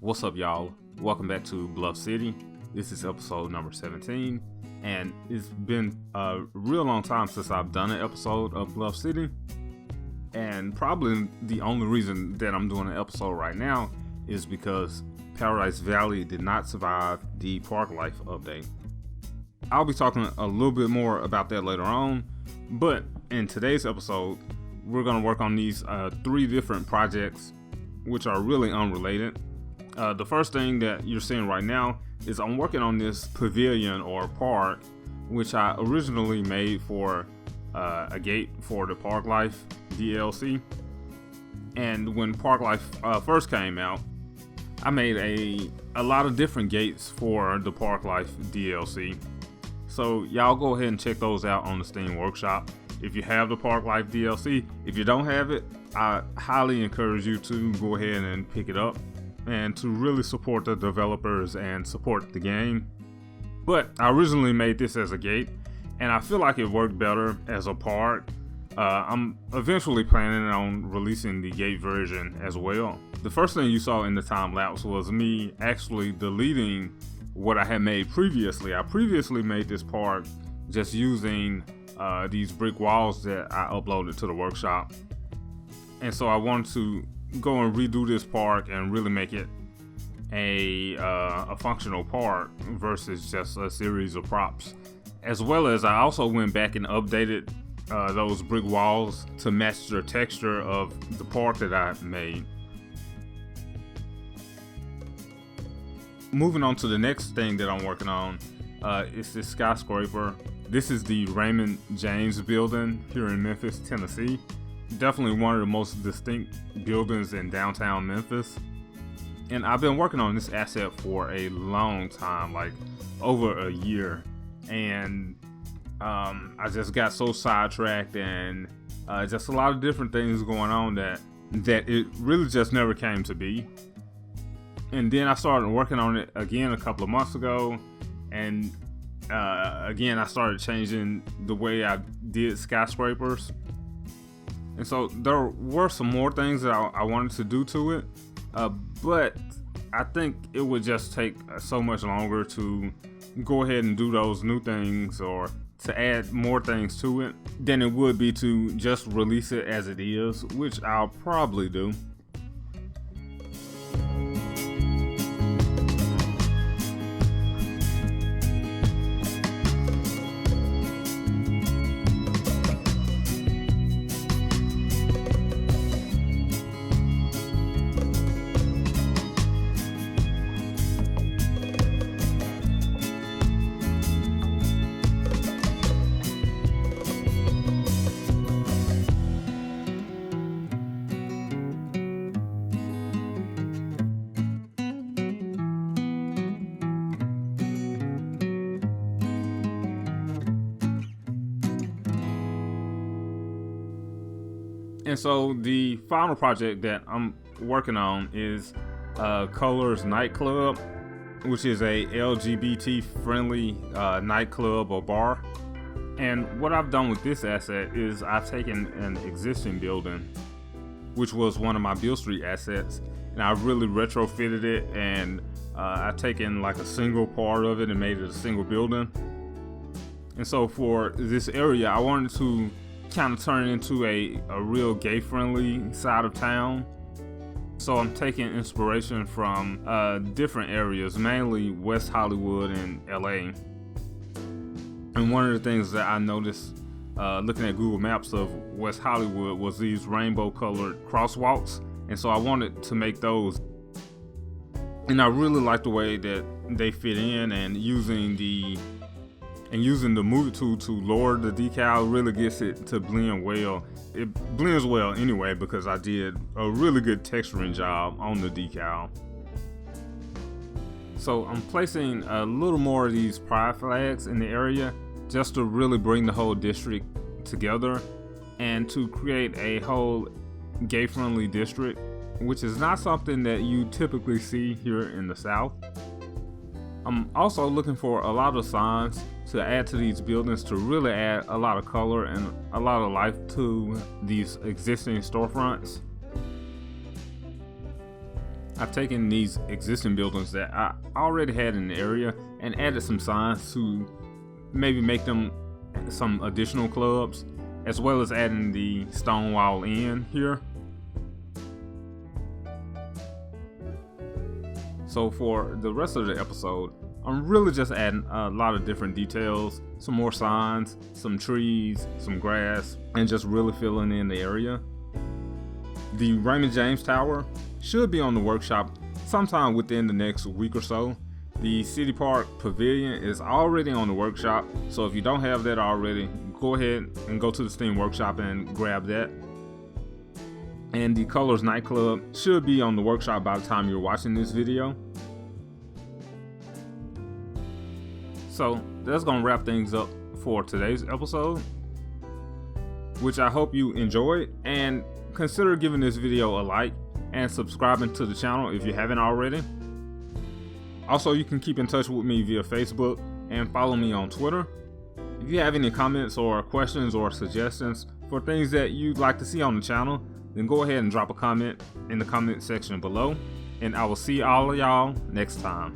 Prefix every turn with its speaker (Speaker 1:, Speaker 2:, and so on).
Speaker 1: What's up, y'all? Welcome back to Bluff City. This is episode number 17, and it's been a real long time since I've done an episode of Bluff City, and probably the only reason that I'm doing an episode right now is because Paradise Valley did not survive the Park Life update. I'll be talking a little bit more about that later on, but in today's episode, we're going to work on these 3 different projects, which are really unrelated. The first thing that you're seeing right now is I'm working on this pavilion or park, which I originally made for a gate for the Park Life DLC. And when Park Life first came out, I made a lot of different gates for the Park Life DLC. So y'all go ahead and check those out on the Steam Workshop if you have the Park Life DLC. If you don't have it, I highly encourage you to go ahead and pick it up and to really support the developers and support the game. But I originally made this as a gate, and I feel like it worked better as a park. I'm eventually planning on releasing the gate version as well. The first thing you saw in the time lapse was me actually deleting what I had made previously. I previously made this park just using these brick walls that I uploaded to the workshop. And so I wanted to go and redo this park and really make it a functional park versus just a series of props. As well as I also went back and updated those brick walls to match the texture of the park that I made. Moving on to the next thing that I'm working on is this skyscraper. This is the Raymond James building here in Memphis, Tennessee. Definitely one of the most distinct buildings in downtown Memphis. And I've been working on this asset for a long time, like over a year. And I just got so sidetracked and just a lot of different things going on that it really just never came to be. And then I started working on it again a couple of months ago. And again, I started changing the way I did skyscrapers. And so there were some more things that I wanted to do to it, but I think it would just take so much longer to go ahead and do those new things or to add more things to it than it would be to just release it as it is, which I'll probably do. And so the final project that I'm working on is Color's Nightclub. which is a LGBT friendly nightclub or bar. And what I've done with this asset is I've taken an existing building, which was one of my Beale Street assets, and I really retrofitted it, and I've taken like a single part of it and made it a single building. And so for this area, I wanted to kind of turn it into a real gay-friendly side of town. So I'm taking inspiration from different areas, mainly West Hollywood and LA. And one of the things that I noticed looking at Google Maps of West Hollywood was these rainbow-colored crosswalks, and so I wanted to make those. And I really like the way that they fit in, and using the movie tool to lower the decal really gets it to blend well. It blends well anyway because I did a really good texturing job on the decal. So I'm placing a little more of these pride flags in the area just to really bring the whole district together and to create a whole gay-friendly district, which is not something that you typically see here in the South. I'm also looking for a lot of signs to add to these buildings to really add a lot of color and a lot of life to these existing storefronts. I've taken these existing buildings that I already had in the area and added some signs to maybe make them some additional clubs, as well as adding the Stonewall Inn here. So for the rest of the episode, I'm really just adding a lot of different details, some more signs, some trees, some grass, and just really filling in the area. The Raymond James Tower should be on the workshop sometime within the next week or so. The City Park Pavilion is already on the workshop, so if you don't have that already, go ahead and go to the Steam Workshop and grab that. And the Colors Nightclub should be on the workshop by the time you're watching this video. So that's gonna wrap things up for today's episode, which I hope you enjoyed, and consider giving this video a like and subscribing to the channel if you haven't already. Also, you can keep in touch with me via Facebook and follow me on Twitter. If you have any comments or questions or suggestions for things that you'd like to see on the channel, then go ahead and drop a comment in the comment section below, and I will see all of y'all next time.